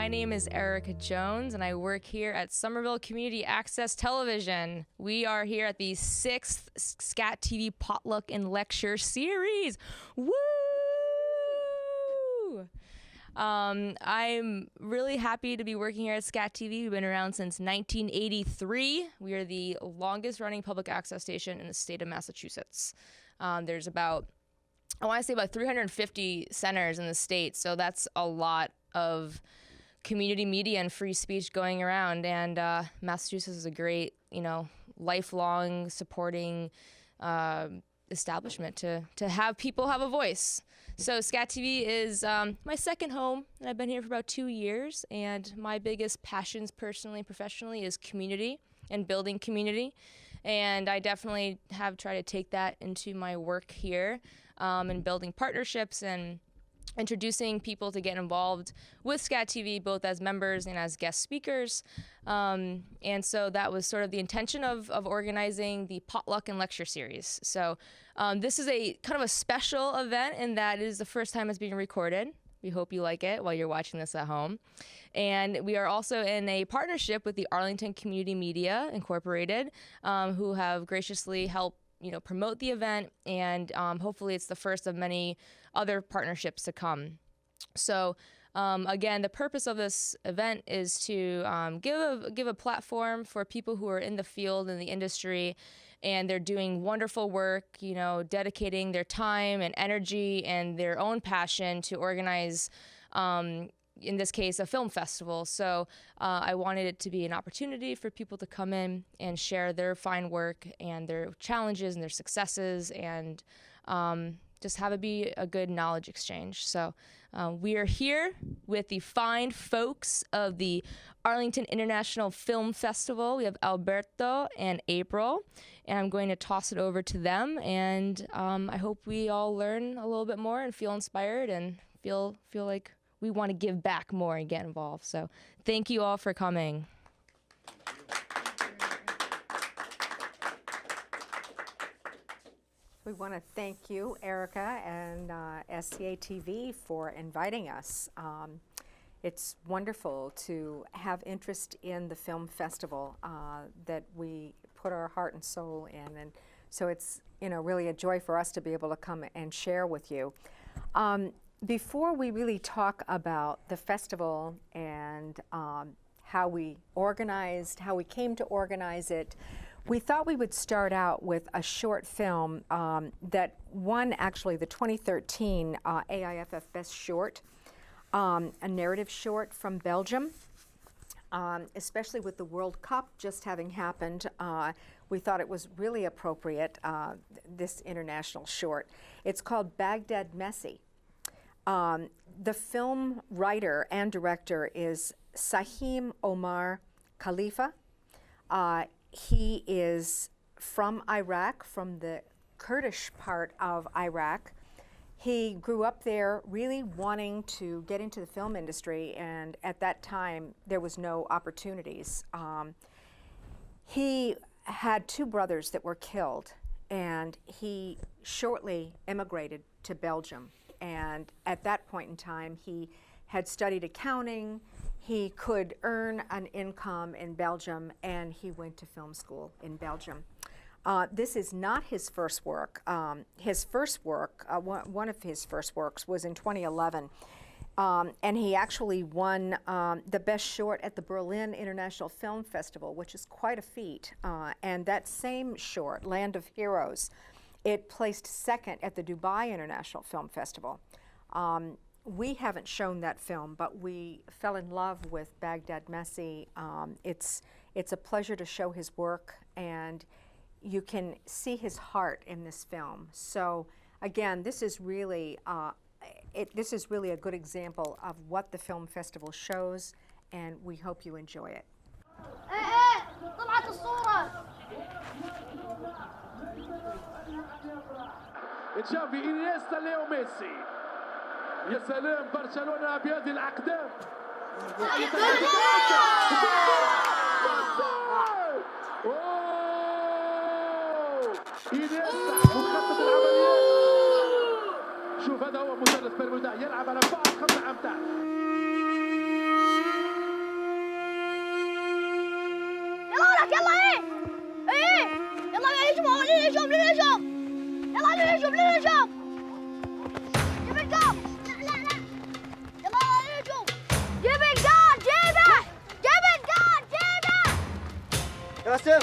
My name is Erica Jones, and I work here at Somerville Community Access Television. We are here at the 6th SCATV Potluck and Lecture Series. Woo! I'm really happy to be working here at SCATV. We've been around since 1983. We are the longest running public access station in the state of Massachusetts. There's about 350 centers in the state, so that's a lot of community media and free speech going around. And Massachusetts is a great, lifelong supporting establishment to have people have a voice. So SCATV is my second home, and I've been here for about 2 years. And my biggest passions, personally and professionally, is community and building community. And I definitely have tried to take that into my work here, and building partnerships and introducing people to get involved with SCATV, both as members and as guest speakers. And so that was sort of the intention of organizing the Potluck and Lecture Series. So this is a kind of a special event in that it is the first time it's being recorded. We hope you like it while you're watching this at home. And we are also in a partnership with the Arlington Community Media Incorporated, who have graciously helped promote the event, and hopefully it's the first of many other partnerships to come. So again, the purpose of this event is to give a platform for people who are in the field, in the industry, and they're doing wonderful work, dedicating their time and energy and their own passion to organize, in this case, a film festival. So I wanted it to be an opportunity for people to come in and share their fine work and their challenges and their successes, and just have it be a good knowledge exchange. So we are here with the fine folks of the Arlington International Film Festival. We have Alberto and April, and I'm going to toss it over to them. And I hope we all learn a little bit more and feel inspired and feel like we want to give back more and get involved. So thank you all for coming. We want to thank you, Erica, and SCATV for inviting us. It's wonderful to have interest in the film festival that we put our heart and soul in, and so it's really a joy for us to be able to come and share with you. Before we really talk about the festival and how we came to organize it, we thought we would start out with a short film that won actually the 2013 AIFF Best Short, a narrative short from Belgium. Especially with the World Cup just having happened, we thought it was really appropriate, this international short. It's called Baghdad Messi. The film writer and director is Sahim Omar Khalifa. He is from Iraq, from the Kurdish part of Iraq. He grew up there really wanting to get into the film industry, and at that time there was no opportunities. He had two brothers that were killed, and he shortly emigrated to Belgium. And at that point in time, he had studied accounting. He could earn an income in Belgium, and he went to film school in Belgium. This is not his first work. His first work, one of his first works, was in 2011. And he actually won the Best Short at the Berlin International Film Festival, which is quite a feat. And that same short, Land of Heroes, it placed second at the Dubai International Film Festival. We haven't shown that film, but we fell in love with Baghdad Messi. It's a pleasure to show his work, and you can see his heart in this film. So again, this is really a good example of what the film festival shows, and we hope you enjoy it. تشافي إنيستا ليو ميسي. يا سلام برشلونة بهذه الأقدام. إنيستا مخطط العمليات. شوف هذا هو مثلث برمودا يلعب على بعض خط الأمتار. للهجوم يلا للهجوم للهجوم جيب الجول لا لا لا يلا للهجوم جيب الجول جيبه جيب الجول جيبه قاسم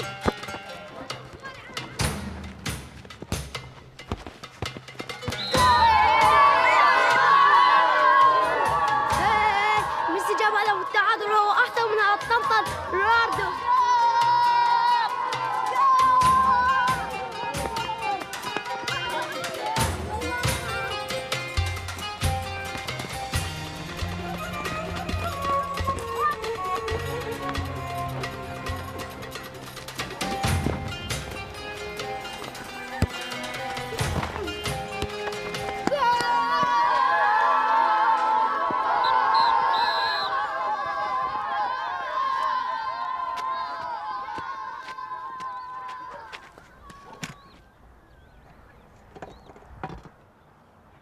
ميسي جاب هدف التعادل وهو احسن من الطنطن رونالدو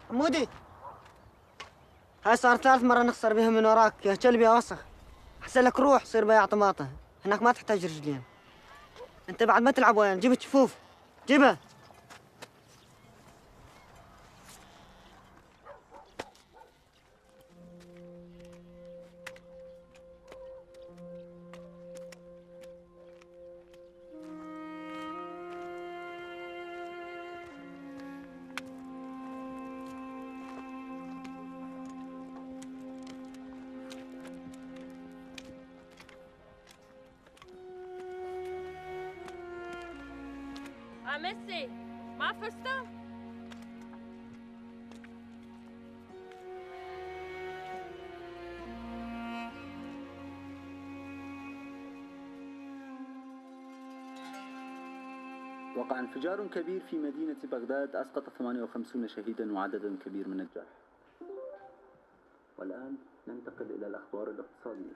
حمودي، هاي صار ثالث مرة نخسر بها من وراك يا كلب يا وسخ. أحسن لك روح صير بياع طماطة، هناك ما تحتاج رجلين. أنت بعد ما تلعب وين؟ جيب الشفوف، جيبها. ميسي ما فزتوا؟ وقع انفجار كبير في مدينة بغداد أسقط 58 شهيدا وعددا كبير من الجرحى. والآن ننتقل إلى الأخبار الاقتصادية.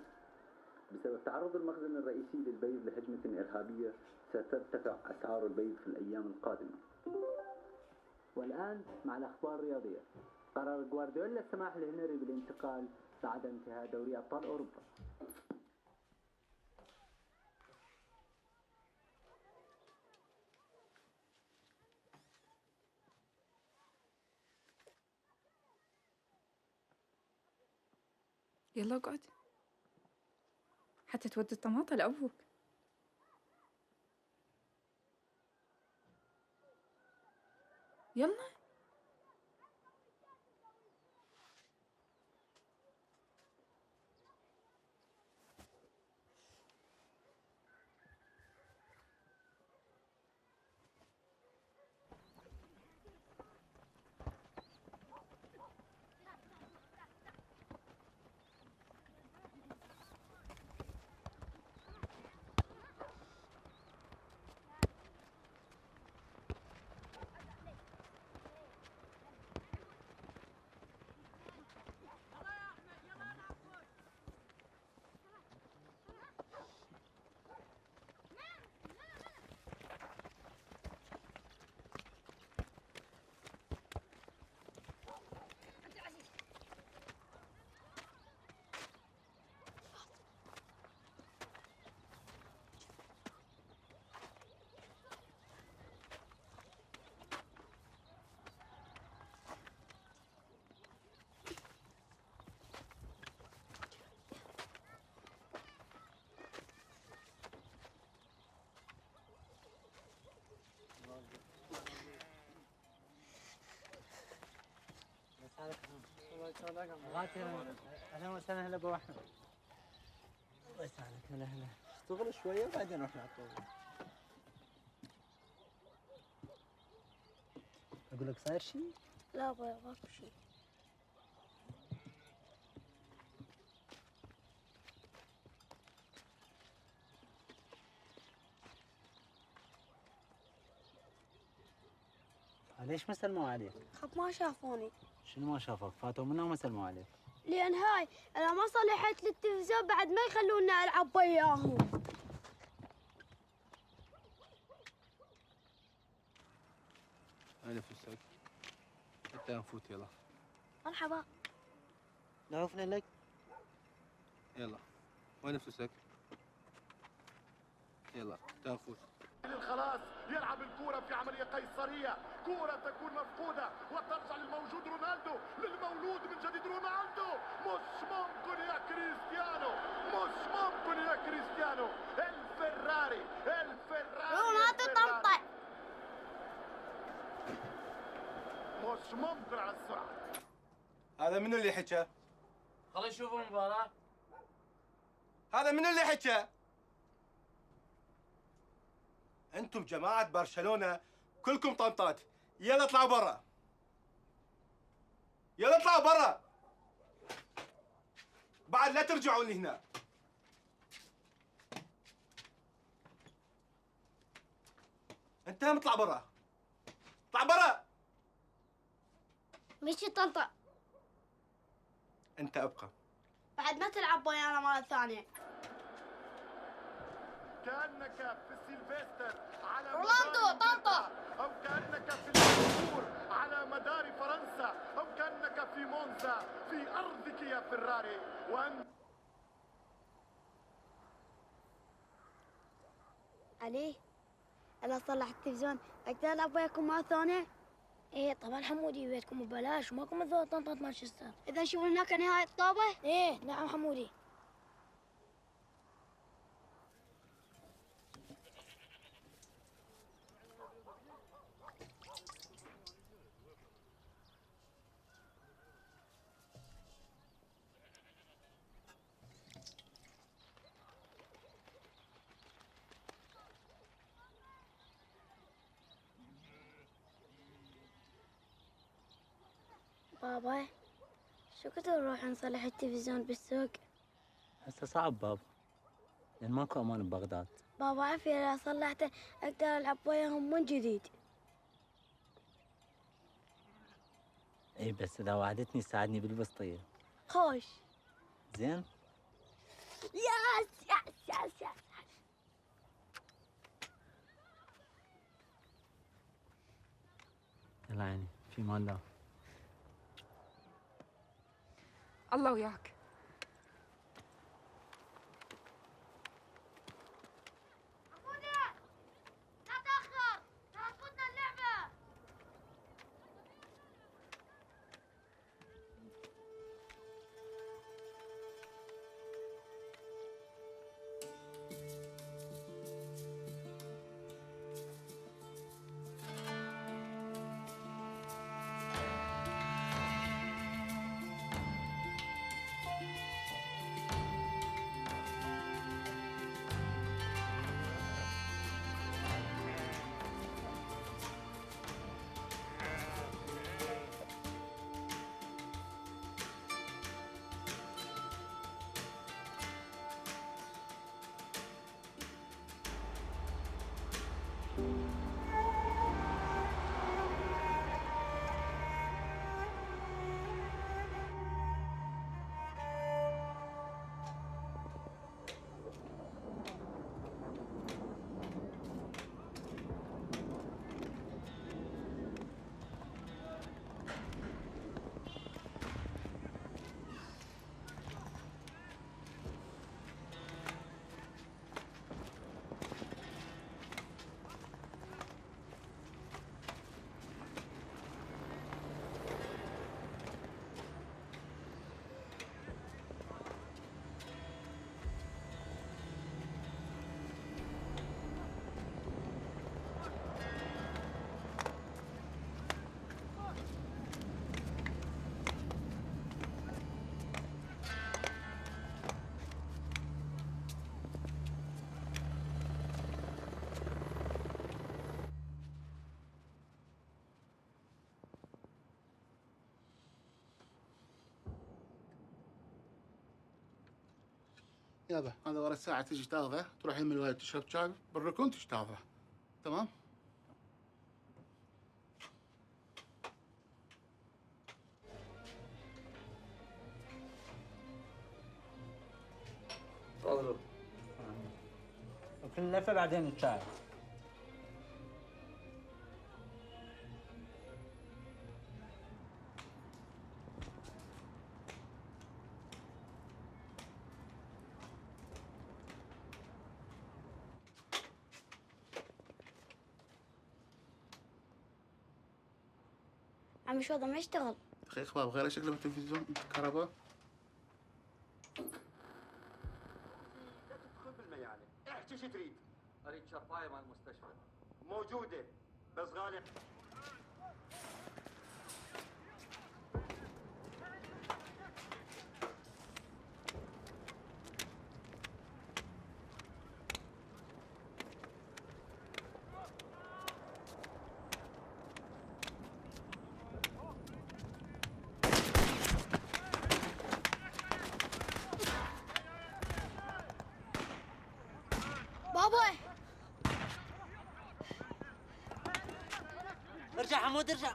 بسبب تعرض المخزن الرئيسي للبيض لهجمة إرهابية سترتفع أسعار البيض في الأيام القادمة. والآن مع الأخبار الرياضية. قرر غوارديولا السماح لهنري بالانتقال بعد انتهاء دوري أبطال أوروبا. يلا اقعد حتى تودي الطماطة لأبوك. يلا اهلا وسهلا. هلا ابو احمد. الله يسعدك. هلا هلا. اشتغل شويه وبعدين نروح نعطوه. اقول لك صاير شيء؟ لا ماكو شيء. ليش ما سلموا عليك؟ خب ما شافوني. شنو ما شافك؟ فاتوا منا وما سلموا عليك؟ لأن هاي أنا ما صلحت التلفزيون بعد ما يخلونا ألعب وياهم. أنا فلوسك حتى نفوت. يلا مرحبا. دعوفنا لك. يلا وين فلوسك؟ يلا تعال نفوت. للخلاص يلعب الكرة في عملية قيصرية، كرة تكون مفقودة وترجع للموجود رونالدو، للمولود من جديد رونالدو. مش ممكن يا كريستيانو، مش ممكن يا كريستيانو. الفراري رونالدو طمطم. مش ممكن على السرعة. هذا من اللي حكى؟ خلينا نشوف المباراة. هذا من اللي حكى؟ انتم جماعة برشلونة كلكم طنطات، يلا اطلعوا برا، يلا اطلعوا برا، بعد لا ترجعوا لهنا. انت هم اطلع برا، اطلع برا. مشي طنطا. انت ابقى. بعد ما تلعب ويانا مرة ثانية. كأنك في سيلفستر على رونالدو مدار طنطا. أو كأنك في الجمهور على مدار فرنسا، أو كأنك في مونزا في أرضك يا فراري. وأنت علي، أنا أصلح التلفزيون، أقدر ألعب وياكم مرة ثانية؟ إيه طبعا حمودي، بيتكم ببلاش وماكم مثل طنطا مانشستر. إذا نشوف هناك نهاية الطابة؟ إيه نعم حمودي. بابا شو كنت نروح نصلح التلفزيون بالسوق؟ هسه صعب بابا، لأن ماكو أمان ببغداد. بابا عافية، إذا صلحته أقدر ألعب وياهم من جديد. إي بس إذا وعدتني تساعدني بالبسطية. خوش. زين؟ ياس ياس ياس ياس. يلا عيني، في مال الله. الله وياك. لا تأخر، لا تفوتنا اللعبة. يابا هذا ورا الساعة تجي تاخذه، تروح يم الولد تشرب شاي بالركن تجي تاخذه، تمام؟ تفضلوا. وكل لفة بعدين الشاي. عمي شو هذا ما يشتغل. دقيقة بابا غير شكله بالتلفزيون كهرباء. لا تدخل بالميانة، احكي شو تريد؟ اريد شفاية مال المستشفى. موجودة بس غالي. بابا ارجع حمود ارجع.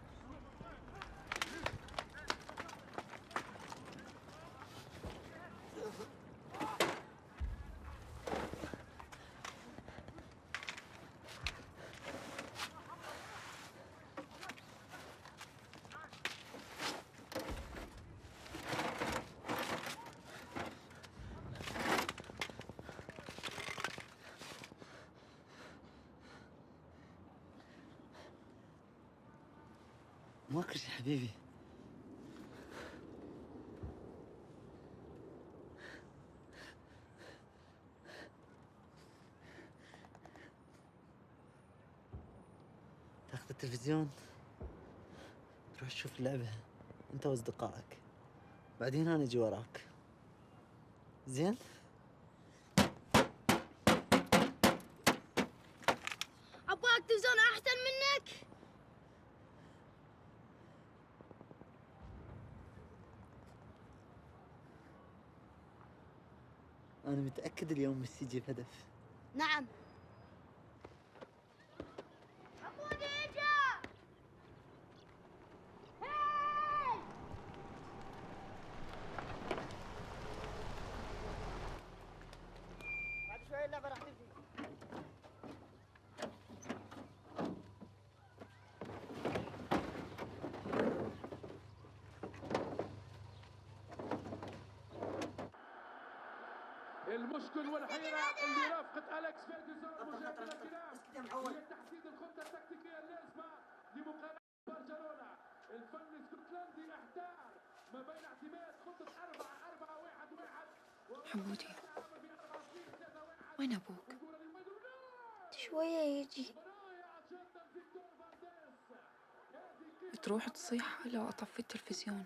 ماكر يا حبيبي. تاخذ التلفزيون تروح تشوف اللعبة انت واصدقائك، بعدين انا اجي وراك. زين؟ ابغى التلفزيون احسن منك. انا متأكد اليوم ميسي يجيب هدف. نعم. حمودي اجا. هاي بعد شوي اللعبة راح تبدي. المشكل والحيرة اللي رافقت أليكس فيرجسون مجاب الكلام هي تحديد الخطة التكتيكية اللازمة لمقابلة برشلونة. الفن الاسكتلندي احتار ما بين اعتماد خطة 4-4-1-1 حمودي وين أبوك؟ شوية يجي. بتروح تصيح لو أطفي التلفزيون.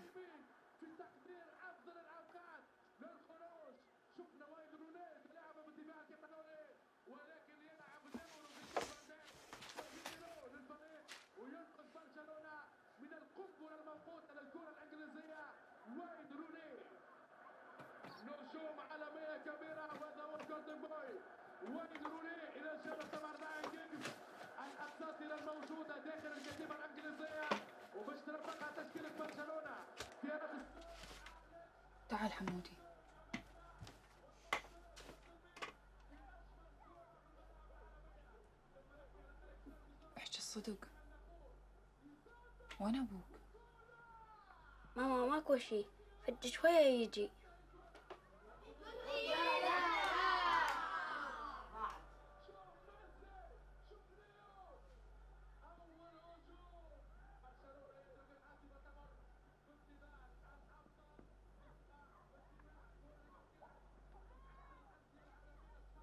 من القنبلة الموقوتة للكرة الإنجليزية وايد روني. نجوم عالمية كبيرة وهذا هو الجولدن بوي وايد روني إلى جانب طبعا راين جيجز الأساطير الموجودة داخل الكتيبة الإنجليزية وباش ترفقها تشكيلة برشلونة في هذا. تعال حمودي. احكي الصدق، وين أبوك؟ ماما ماكو شي، فد شوية يجي.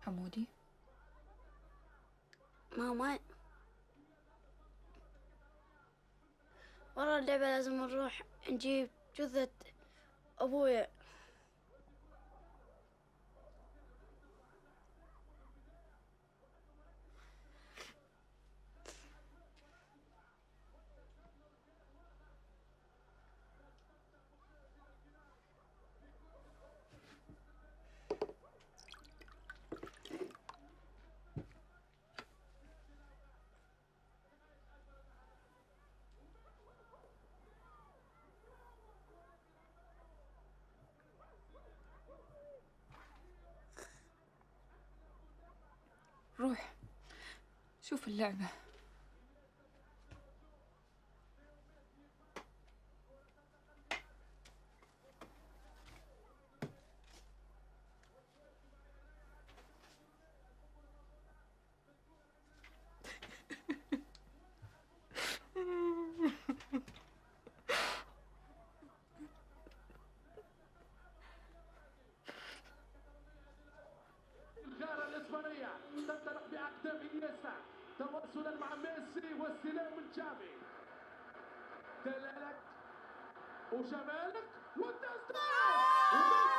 حمودي ماما ورا اللعبة لازم نروح نجيب جثة أبويا. روح شوف اللعبة. مع ميسي واستلام الجامي. دلالك وجمالك والتسديد وميسي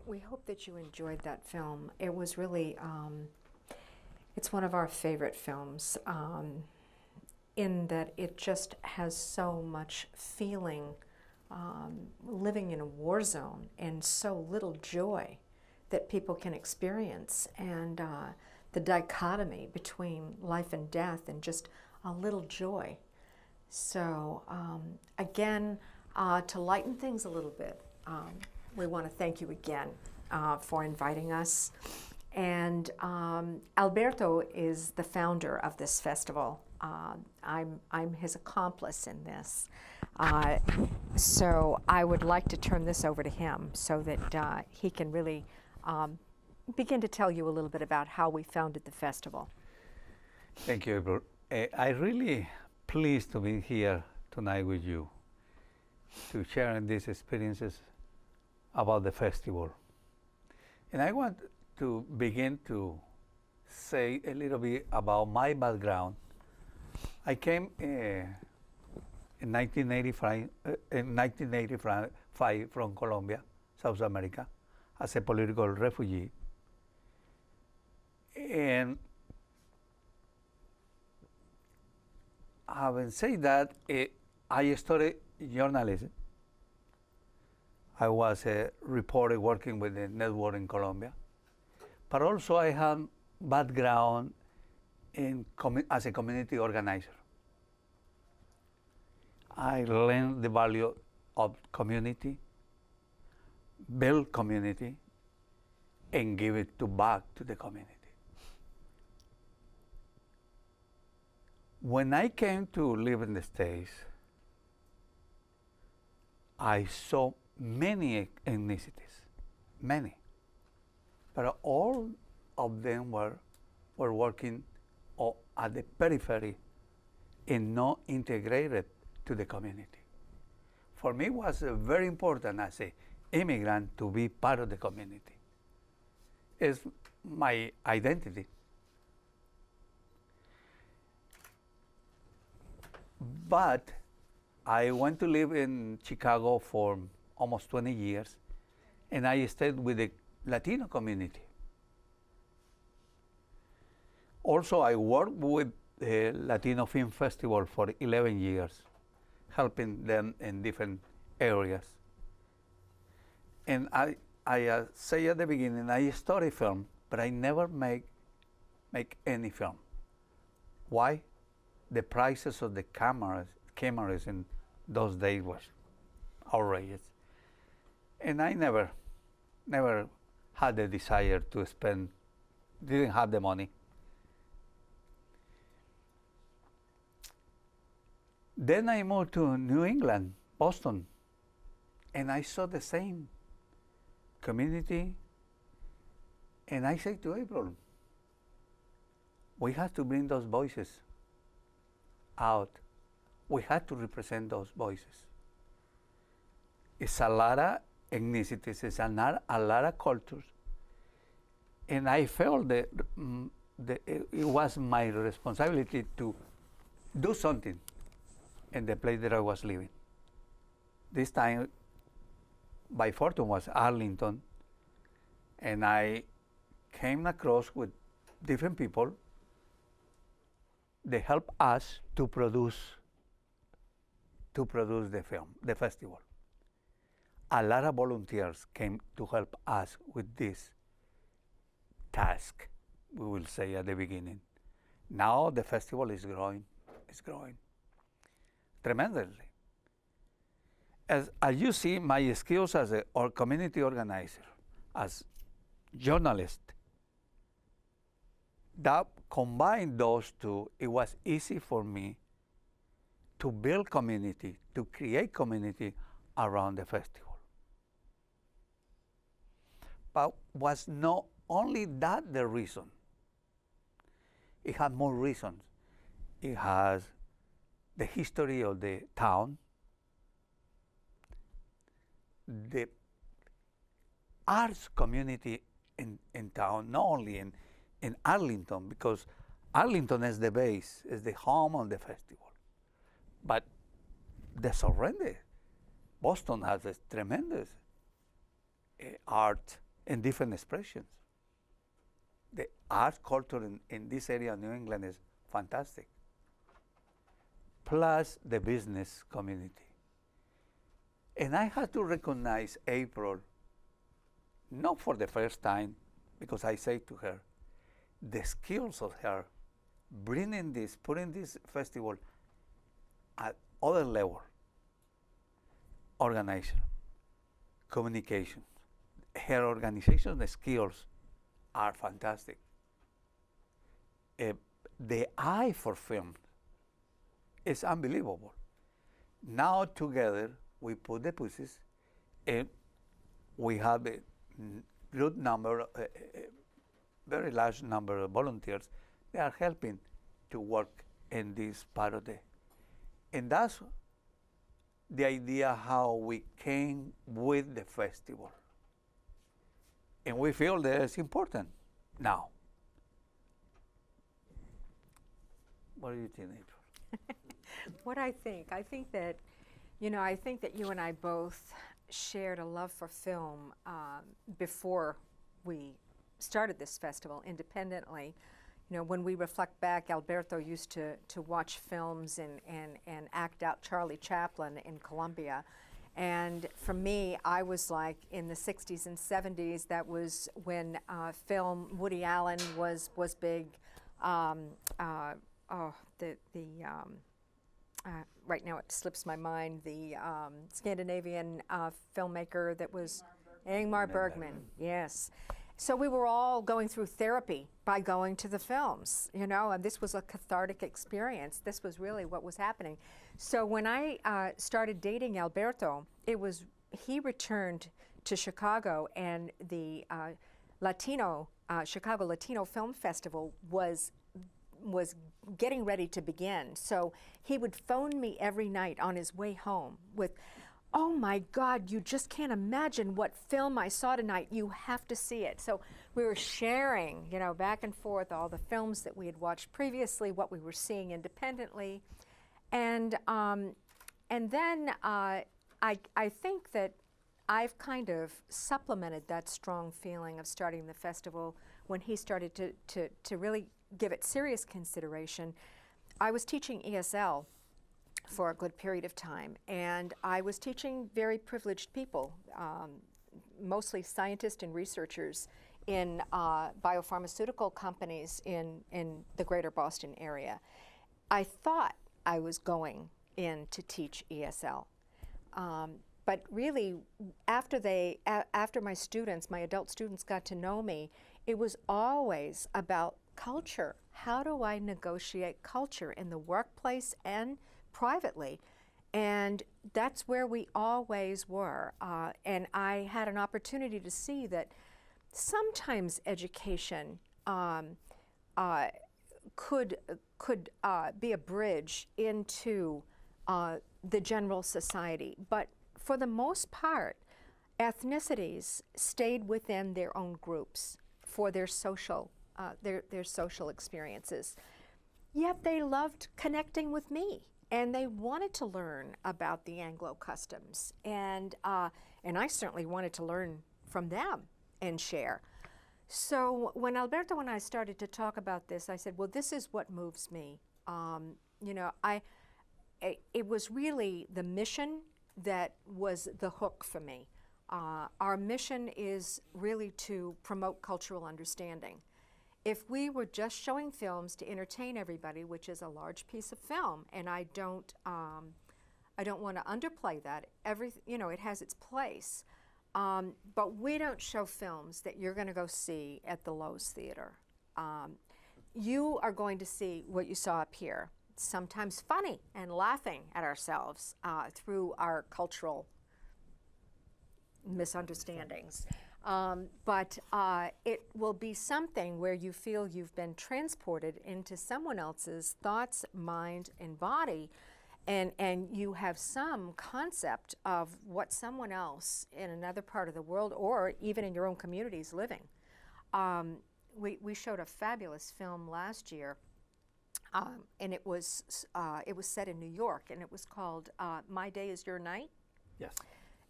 We hope that you enjoyed that film. It was really, it's one of our favorite films in that it just has so much feeling, living in a war zone, and so little joy that people can experience, and the dichotomy between life and death and just a little joy. So again, to lighten things a little bit, we want to thank you again for inviting us. And Alberto is the founder of this festival. I'm his accomplice in this. So I would like to turn this over to him so that he can really begin to tell you a little bit about how we founded the festival. Thank you, April. I'm really pleased to be here tonight with you to share these experiences about the festival. And I want to begin to say a little bit about my background. I came in 1985 from Colombia, South America, as a political refugee. And having said that, I studied journalism. I was a reporter working with the network in Colombia, but also I have background as a community organizer. I learned the value of community, build community, and give it back to the community. When I came to live in the States, I saw many ethnicities, many, but all of them were working at the periphery and not integrated to the community. For me, it was very important as an immigrant to be part of the community. It's my identity. But I went to live in Chicago for almost 20 years, and I stayed with the Latino community. Also, I worked with the Latino Film Festival for 11 years, helping them in different areas. And I say at the beginning, I study film, but I never make any film. Why? The prices of the cameras in those days was outrageous. And I never had the desire to spend, didn't have the money. Then I moved to New England, Boston, and I saw the same community. And I said to April, we have to bring those voices out, we had to represent those voices. It's a lot of ethnicities, it's a lot of cultures, and I felt that it was my responsibility to do something in the place that I was living. This time, by fortune, was Arlington, and I came across with different people. They helped us to produce the film, the festival. A lot of volunteers came to help us with this task, we will say at the beginning. Now the festival is growing tremendously. As you see, my skills as a community organizer, as journalist, that combined those two, it was easy for me to build community, to create community around the festival. But was not only that the reason. It had more reasons. It has the history of the town, the arts community in town, not only in Arlington, because Arlington is the base, is the home of the festival. But the surrender, Boston has a tremendous art and different expressions. The art culture in this area of New England is fantastic. Plus the business community. And I had to recognize April, not for the first time, because I say to her, the skills of her bringing this, putting this festival at other level, organization, communication. Her organization skills are fantastic. The eye for film is unbelievable. Now together we put the pieces, and we have a good number, a very large number of volunteers. They are helping to work in this part of the, and that's the idea how we came with the festival. And we feel that it's important now. What do you think, April? What I think that, I think that you and I both shared a love for film before we started this festival independently. When we reflect back, Alberto used to watch films and act out Charlie Chaplin in Colombia. And for me, I was like in the 60s and 70s, that was when film, Woody Allen was big. Right now it slips my mind, the Scandinavian filmmaker that was Ingmar Bergman, yes. So we were all going through therapy by going to the films, and this was a cathartic experience. This was really what was happening. So when I started dating Alberto, he returned to Chicago, and the Chicago Latino Film Festival was getting ready to begin. So he would phone me every night on his way home with, "Oh my God, you just can't imagine what film I saw tonight. You have to see it." So we were sharing, back and forth all the films that we had watched previously, what we were seeing independently. And then I think that I've kind of supplemented that strong feeling of starting the festival when he started to really give it serious consideration. I was teaching ESL for a good period of time, and I was teaching very privileged people, mostly scientists and researchers in biopharmaceutical companies in the greater Boston area. I thought I was going in to teach ESL, but really after my students, my adult students, got to know me, it was always about culture. How do I negotiate culture in the workplace and privately? And that's where we always were. And I had an opportunity to see that sometimes education could be a bridge into the general society. But for the most part, ethnicities stayed within their own groups for their social experiences. Yet they loved connecting with me, and they wanted to learn about the Anglo customs, and I certainly wanted to learn from them and share. So when Alberto and I started to talk about this, I said, well, this is what moves me. You know, it was really the mission that was the hook for me. Our mission is really to promote cultural understanding. If we were just showing films to entertain everybody, which is a large piece of film, and I don't want to underplay that. You know, it has its place, but we don't show films that you're going to go see at the Lowe's Theater. You are going to see what you saw up here, sometimes funny and laughing at ourselves through our cultural misunderstandings. But it will be something where you feel you've been transported into someone else's thoughts, mind, and body, and you have some concept of what someone else in another part of the world, or even in your own community, is living. We showed a fabulous film last year, and it was set in New York, and it was called My Day Is Your Night. Yes.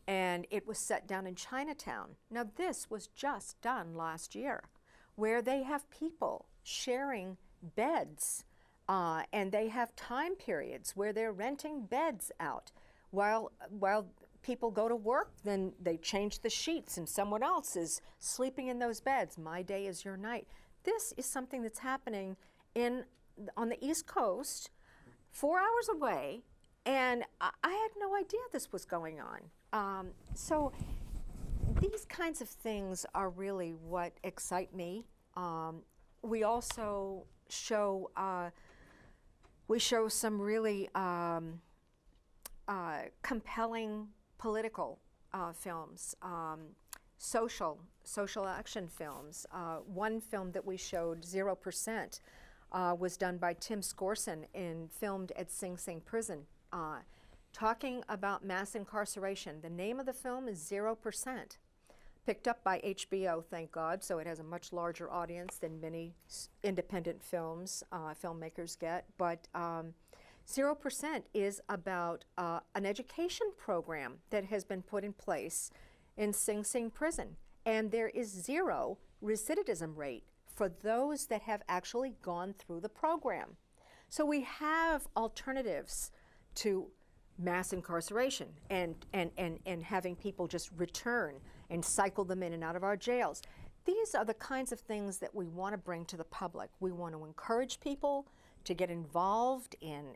And it was set down in Chinatown. Now this was just done last year, where they have people sharing beds, and they have time periods where they're renting beds out. While people go to work, then they change the sheets and someone else is sleeping in those beds. My Day Is Your Night. This is something that's happening on the East Coast, 4 hours away, and I had no idea this was going on. So these kinds of things are really what excite me. We also show some really compelling political films, social action films. One film that we showed, 0%, was done by Tim Scorson and filmed at Sing Sing Prison. Talking about mass incarceration. The name of the film is 0%. Picked up by HBO, thank God, so it has a much larger audience than many independent filmmakers get. But 0% is about an education program that has been put in place in Sing Sing Prison. And there is 0 recidivism rate for those that have actually gone through the program. So we have alternatives to mass incarceration and having people just return and cycle them in and out of our jails. These are the kinds of things that we want to bring to the public. We want to encourage people to get involved in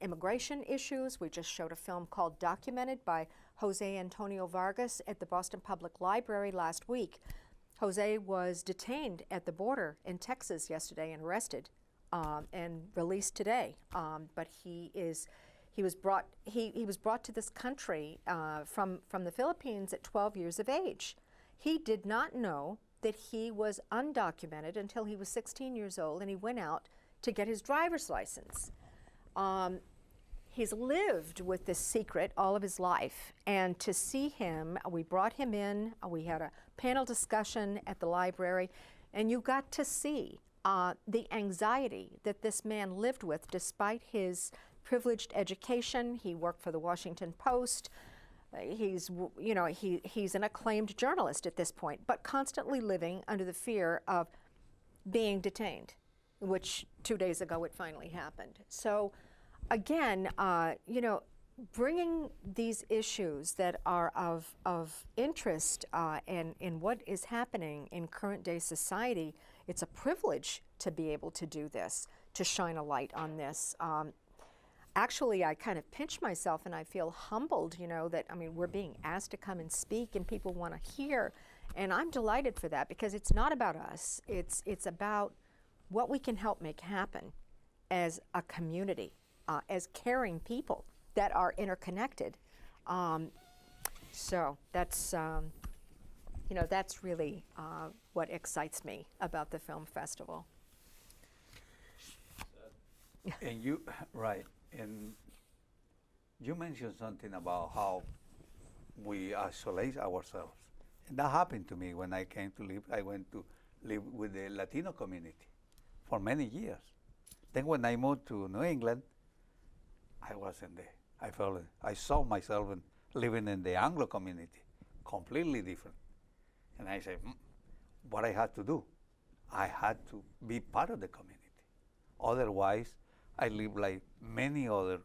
immigration issues. We just showed a film called Documented by Jose Antonio Vargas at the Boston Public Library last week. Jose was detained at the border in Texas yesterday and arrested and released today. But he was brought to this country from the Philippines at 12 years of age. He did not know that he was undocumented until he was 16 years old, and he went out to get his driver's license. He's lived with this secret all of his life, and to see him, we brought him in, we had a panel discussion at the library, and you got to see the anxiety that this man lived with despite his privileged education. He worked for the Washington Post. He's an acclaimed journalist at this point, but constantly living under the fear of being detained, which 2 days ago it finally happened. So again, bringing these issues that are of interest in what is happening in current day society, it's a privilege to be able to do this, to shine a light on this. Actually, I kind of pinch myself and I feel humbled, that, we're being asked to come and speak and people want to hear. And I'm delighted for that, because it's not about us. It's about what we can help make happen as a community, as caring people that are interconnected. So that's, that's really what excites me about the film festival. And you, right, and you mentioned something about how we isolate ourselves. And that happened to me when I came to live. I went to live with the Latino community for many years. Then when I moved to New England, I wasn't there. I saw myself living in the Anglo community, completely different. And I said, what I had to do, I had to be part of the community. Otherwise, I live like many other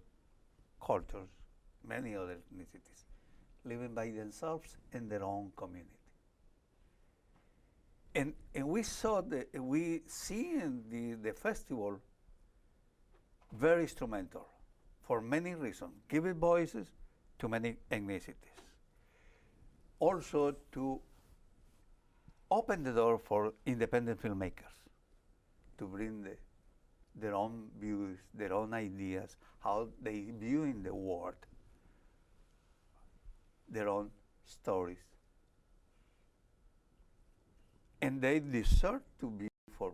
cultures, many other ethnicities, living by themselves in their own community. And we see in the festival very instrumental for many reasons, giving voices to many ethnicities. Also to open the door for independent filmmakers to bring their own views, their own ideas, how they view in the world, their own stories. And they deserve to be for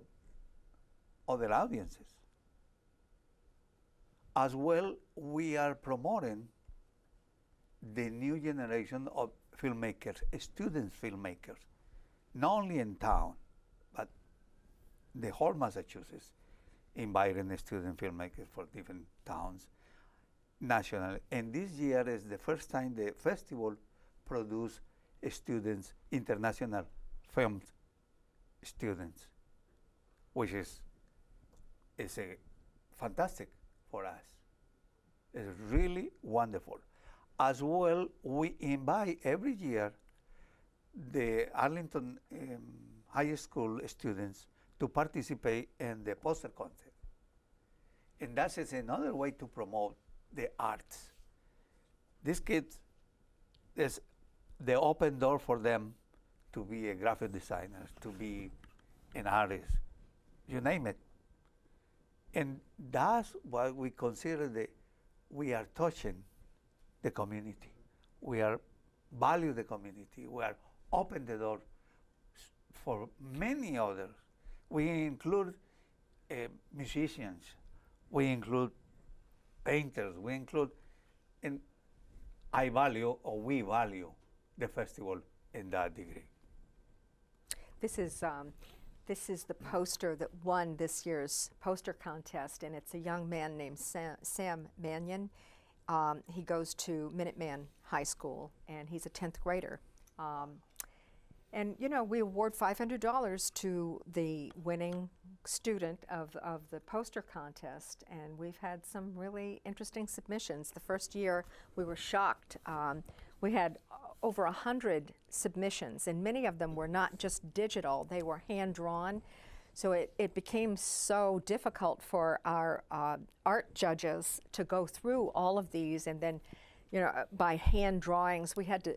other audiences. As well, we are promoting the new generation of filmmakers, student filmmakers, not only in town, but the whole Massachusetts, inviting student filmmakers for different towns, national. And this year is the first time the festival produced students, international film students, which is a fantastic for us. It's really wonderful. As well, we invite every year the Arlington High School students to participate in the poster contest. And that is another way to promote the arts. These kids, there's the open door for them to be a graphic designer, to be an artist, you name it. And that's what we consider we are touching the community. We are value the community. We are open the door for many others. We include musicians. We include painters. We include, and I value, or we value, the festival in that degree. This is the poster that won this year's poster contest, and it's a young man named Sam Mannion. He goes to Minuteman High School, and he's a 10th grader. And you know, we award $500 to the winning student of the poster contest, and we've had some really interesting submissions. The first year, we were shocked. We had over 100 submissions, and many of them were not just digital, they were hand-drawn. So it became so difficult for our art judges to go through all of these, and then, you know, by hand drawings, we had to,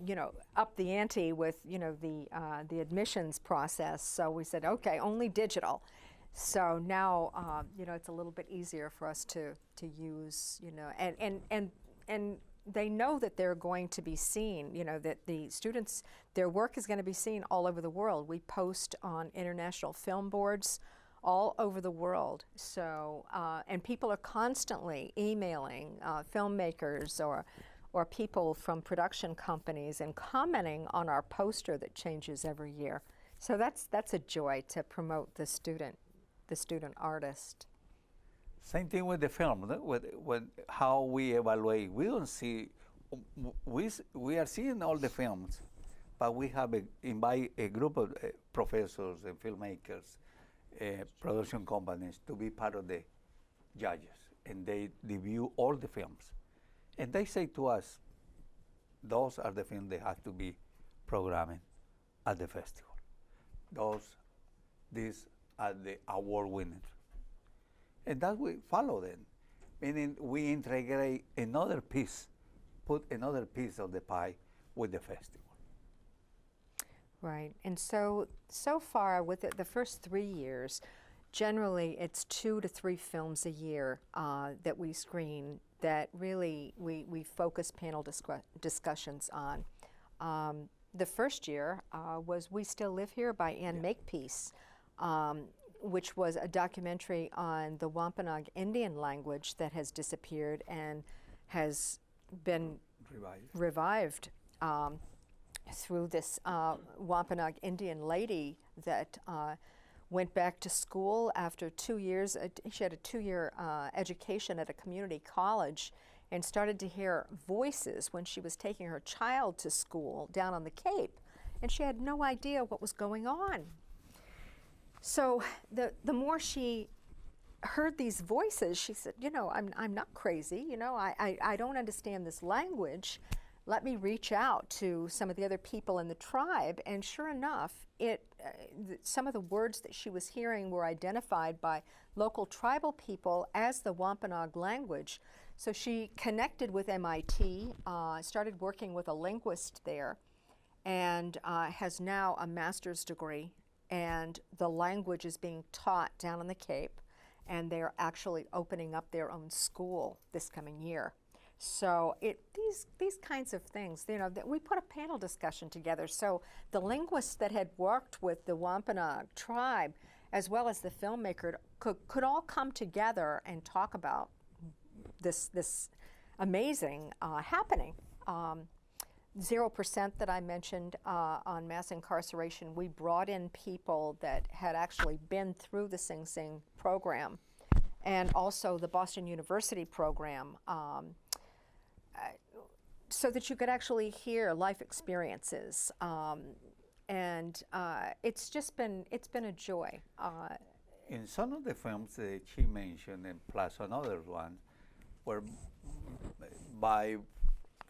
you know, up the ante with, you know, the admissions process. So we said, okay, only digital. So now, you know, it's a little bit easier for us to use, you know, and they know that they're going to be seen, you know, that the students, their work is going to be seen all over the world. We post on international film boards all over the world. So, and people are constantly emailing filmmakers or people from production companies and commenting on our poster that changes every year. So that's a joy to promote the student artist. Same thing with the film, with how we evaluate. We don't see, we are seeing all the films, but we have invite a group of professors and filmmakers, production companies to be part of the judges, and they review all the films. And they say to us, those are the films that have to be programming at the festival. These are the award winners. And that we follow them, meaning we integrate another piece, put another piece of the pie with the festival. Right, and so far with the first 3 years, generally it's 2 to 3 films a year that we screen that really we focus panel discussions on. The first year was We Still Live Here by Anne Makepeace. which was a documentary on the Wampanoag Indian language that has disappeared and has been revived through this Wampanoag Indian lady that went back to school after 2 years. She had a 2-year education at a community college and started to hear voices when she was taking her child to school down on the Cape, and she had no idea what was going on. So the more she heard these voices, she said, you know, I'm not crazy, you know, I don't understand this language. Let me reach out to some of the other people in the tribe. And sure enough, some of the words that she was hearing were identified by local tribal people as the Wampanoag language. So she connected with MIT, started working with a linguist there, and has now a master's degree. And the language is being taught down on the Cape, and they're actually opening up their own school this coming year. So these kinds of things, you know, we put a panel discussion together. So the linguists that had worked with the Wampanoag tribe, as well as the filmmaker, could all come together and talk about this amazing happening. 0% that I mentioned on mass incarceration, we brought in people that had actually been through the Sing Sing program, and also the Boston University program, so that you could actually hear life experiences. And it's been a joy. In some of the films that she mentioned, and plus another one, were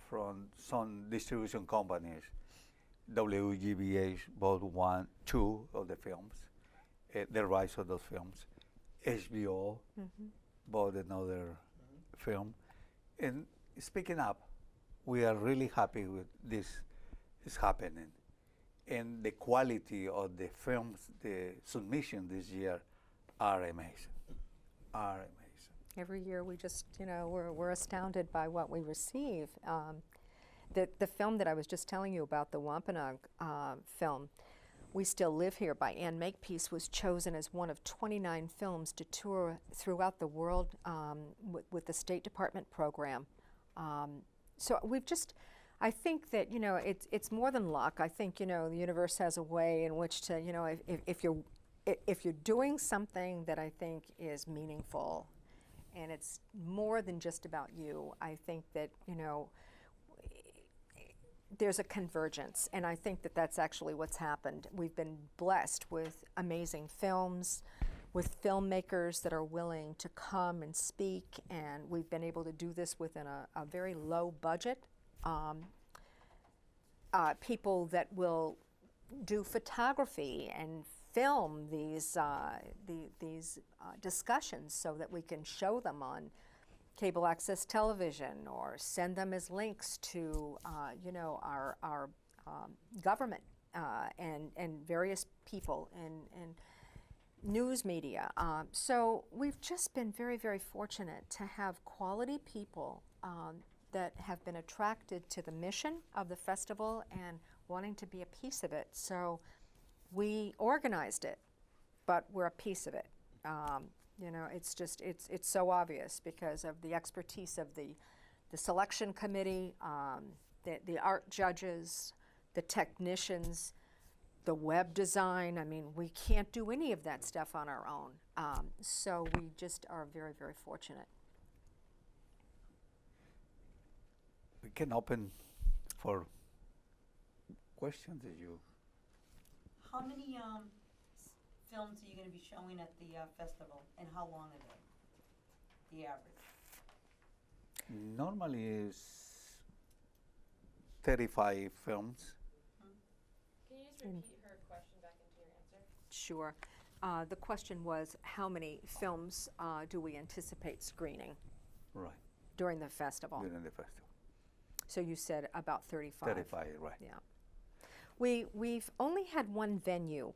from some distribution companies. WGBH bought 2 of the films, the rights of those films. HBO bought another film. And speaking up, we are really happy with this is happening. And the quality of the films, the submission this year are amazing, Every year we just, you know, we're astounded by what we receive. The film that I was just telling you about, the Wampanoag film, We Still Live Here by Ann Makepeace, was chosen as one of 29 films to tour throughout the world with the State Department program. So we've just, I think that, you know, it's more than luck. I think, you know, the universe has a way in which to, you know, if you're doing something that I think is meaningful, and it's more than just about you, I think that, you know, there's a convergence, and I think that that's actually what's happened. We've been blessed with amazing films, with filmmakers that are willing to come and speak, and we've been able to do this within a very low budget. People that will do photography and film these discussions so that we can show them on cable access television or send them as links to you know, our government and various people and news media. So we've just been very, very fortunate to have quality people that have been attracted to the mission of the festival and wanting to be a piece of it. So we organized it, but we're a piece of it. You know, it's just, it's so obvious because of the expertise of the selection committee, the art judges, the technicians, the web design. I mean, we can't do any of that stuff on our own. So we just are very, very fortunate. We can open for questions as you. How many films are you going to be showing at the festival, and how long are they, the average? Normally is 35 films. Can you just repeat her question back into your answer? Sure. The question was, how many films do we anticipate screening Right. during the festival? During the festival. So you said about 35. 35, right. Yeah. We've only had one venue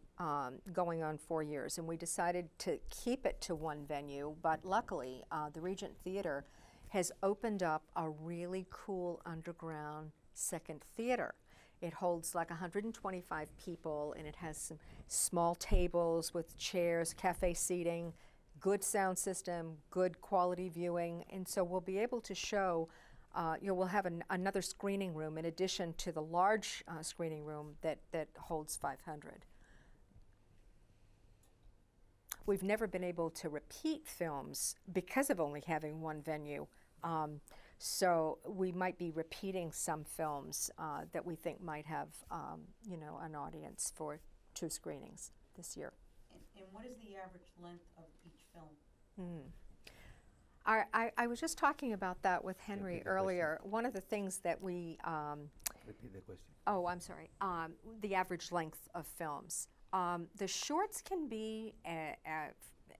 going on 4 years, and we decided to keep it to one venue, but luckily the Regent Theater has opened up a really cool underground second theater. It holds like 125 people, and it has some small tables with chairs, cafe seating, good sound system, good quality viewing, and so we'll be able to show, we'll have another screening room in addition to the large screening room that holds 500. We've never been able to repeat films because of only having one venue. So we might be repeating some films that we think might have, an audience for 2 screenings this year. And what is the average length of each film? I was just talking about that with Henry earlier. One of the things that we Repeat the question. Oh, I'm sorry. The average length of films. The shorts can be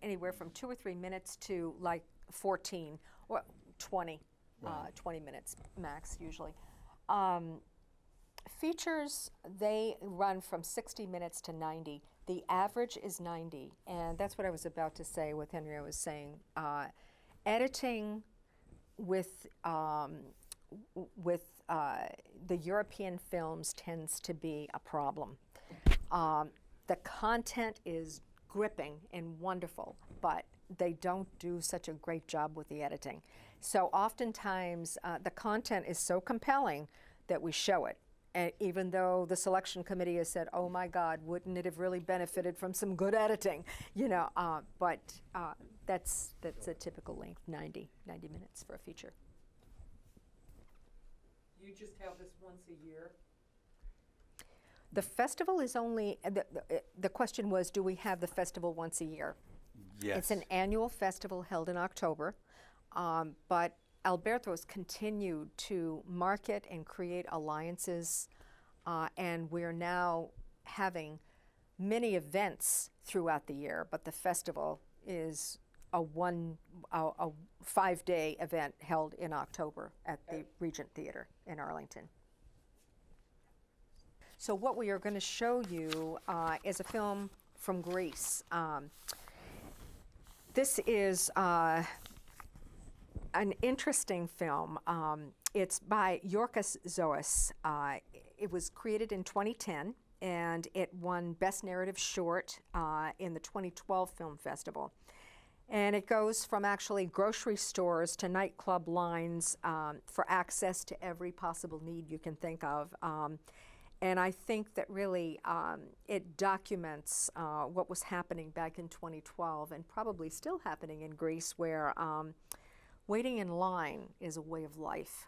anywhere from 2 or 3 minutes to like 14 or 20, 20 minutes max usually. Features, they run from 60 minutes to 90. The average is 90, and that's what I was about to say with Henry. I was saying editing with the European films tends to be a problem. The content is gripping and wonderful, but they don't do such a great job with the editing. So oftentimes the content is so compelling that we show it. And even though the selection committee has said, oh my God, wouldn't it have really benefited from some good editing? But that's a typical length, 90 minutes for a feature. You just have this once a year? The festival is only, the question was, do we have the festival once a year? Yes. It's an annual festival held in October, but Alberto's continued to market and create alliances, and we're now having many events throughout the year, but the festival is a 5-day event held in October at the Regent Theater in Arlington. So what we are going to show you is a film from Greece. This is an interesting film. It's by Yorgos Zois. It was created in 2010, and it won Best Narrative Short in the 2012 Film Festival. And it goes from actually grocery stores to nightclub lines for access to every possible need you can think of. And I think that really it documents what was happening back in 2012 and probably still happening in Greece, where waiting in line is a way of life,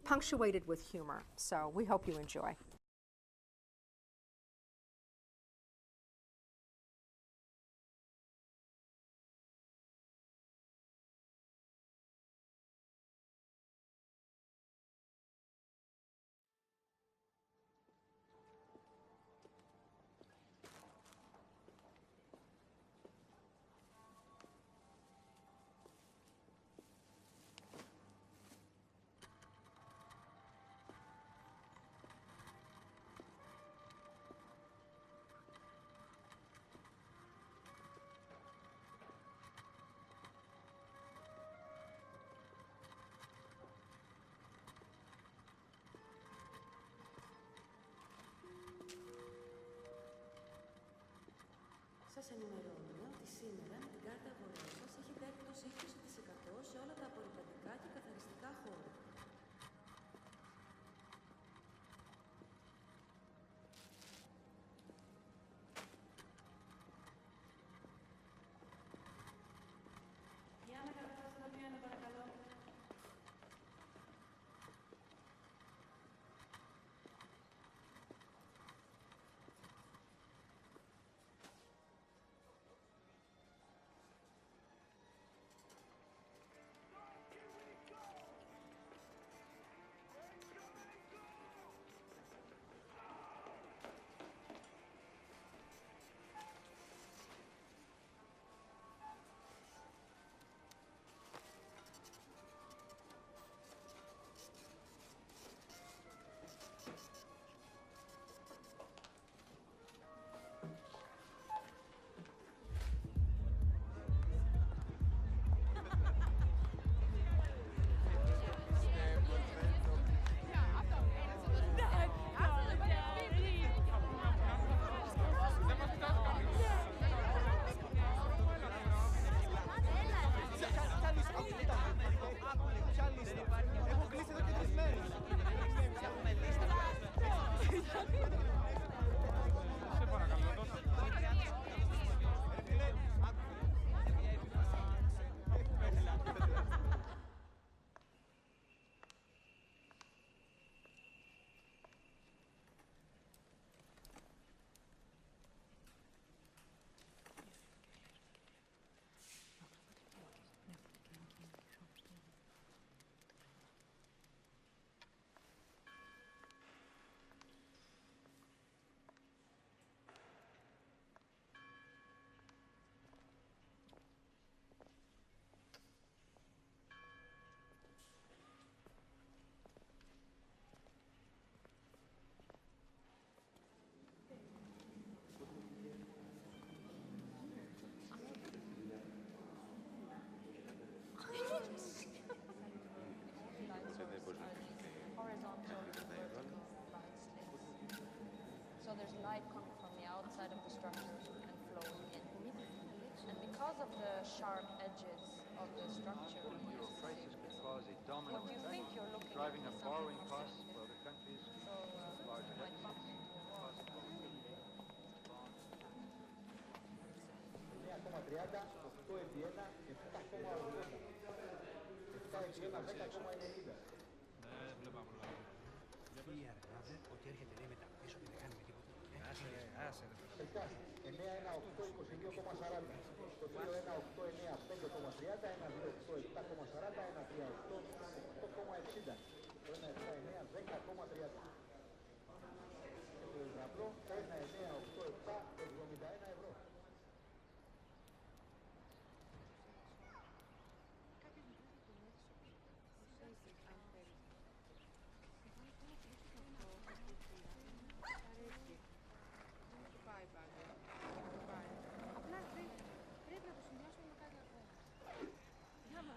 punctuated with humor. So we hope you enjoy. Σας ενημερώνουμε ότι σήμερα με την κάρτα αγοράς σας έχετε έκπτωση 20% σε όλα τα απορρυπαντικά και καθαριστικά χώρια. Για να κατεβάσετε τα πιάνα παρακαλώ. light coming from the outside of the structure and flowing in. And because of the sharp edges of the structure, Euro crisis could cause a domino what you effect, think you're looking driving at up is borrowing something costs for other countries, large deficits, causing volatility. Ότι έρχεται λέει μετά πίσω και δεν κάνουμε τίποτα. Άσε ρε. 9-1-8-22,40. Το 2-1-8-9-5,30, 1-2-8-7,40, 1-3-8-8,60. Το 1-7-9-10,30. Και το τετραπλό 1-9-8-7-71 ευρώ. Απλά πρέπει να το συνδυάσουμε με κάτι ακόμα. Για να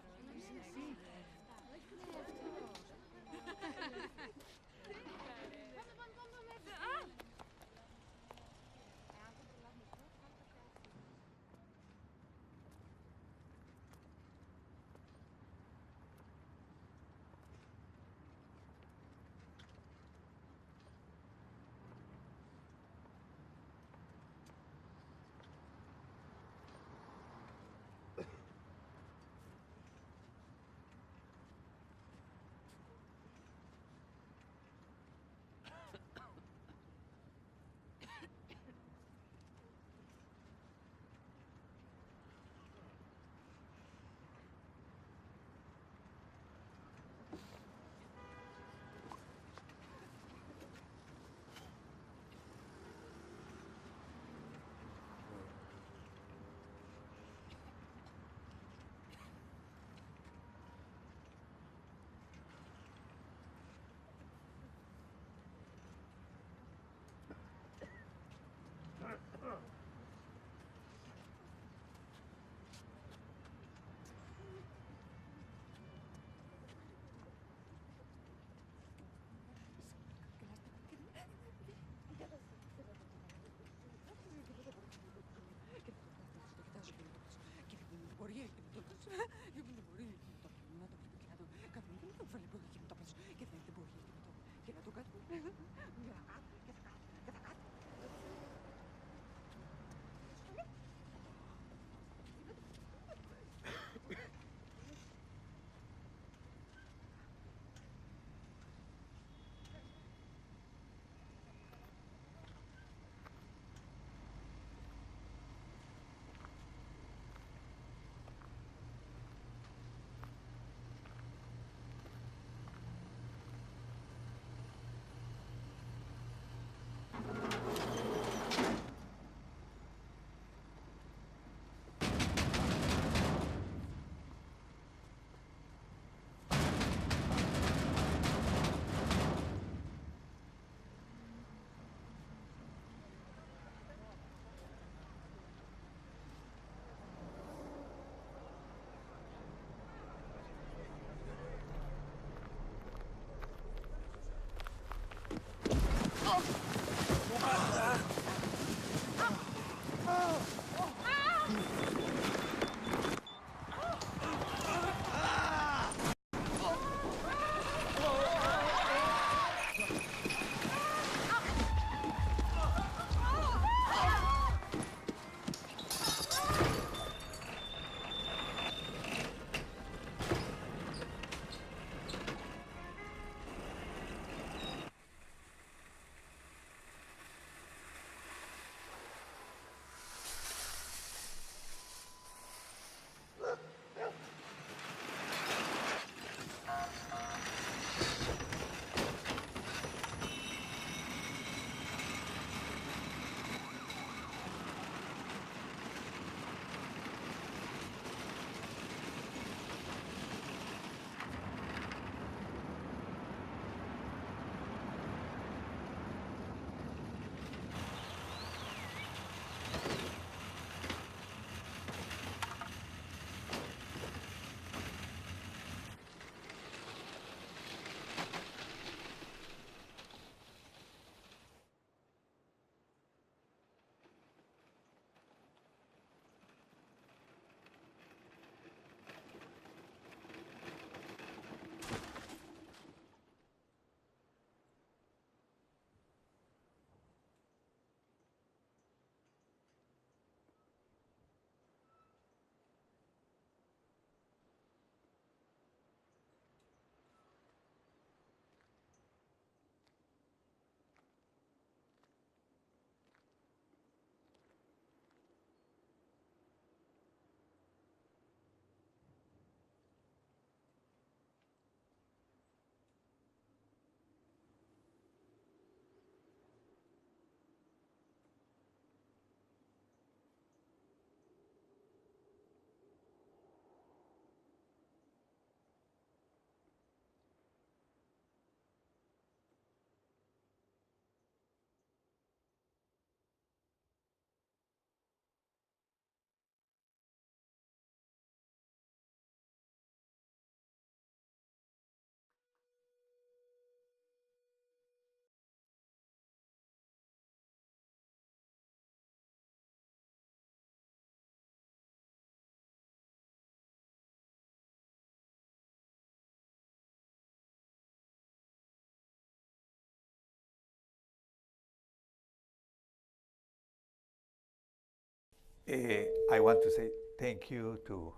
I want to say thank you to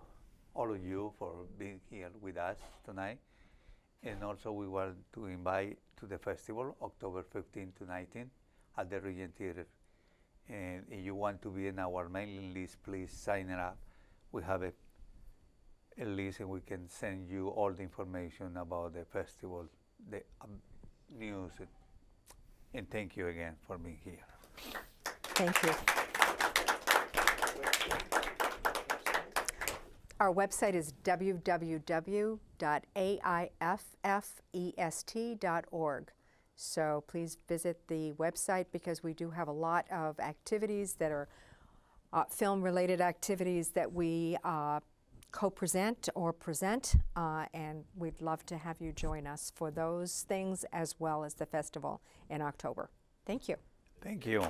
all of you for being here with us tonight. And also we want to invite to the festival, October 15 to 19 at the Regent Theater. And if you want to be in our mailing list, please sign it up. We have a list and we can send you all the information about the festival, the news. And thank you again for being here. Thank you. Our website is www.aiffest.org. So please visit the website because we do have a lot of activities that are film-related activities that we co-present or present, and we'd love to have you join us for those things as well as the festival in October. Thank you. Thank you.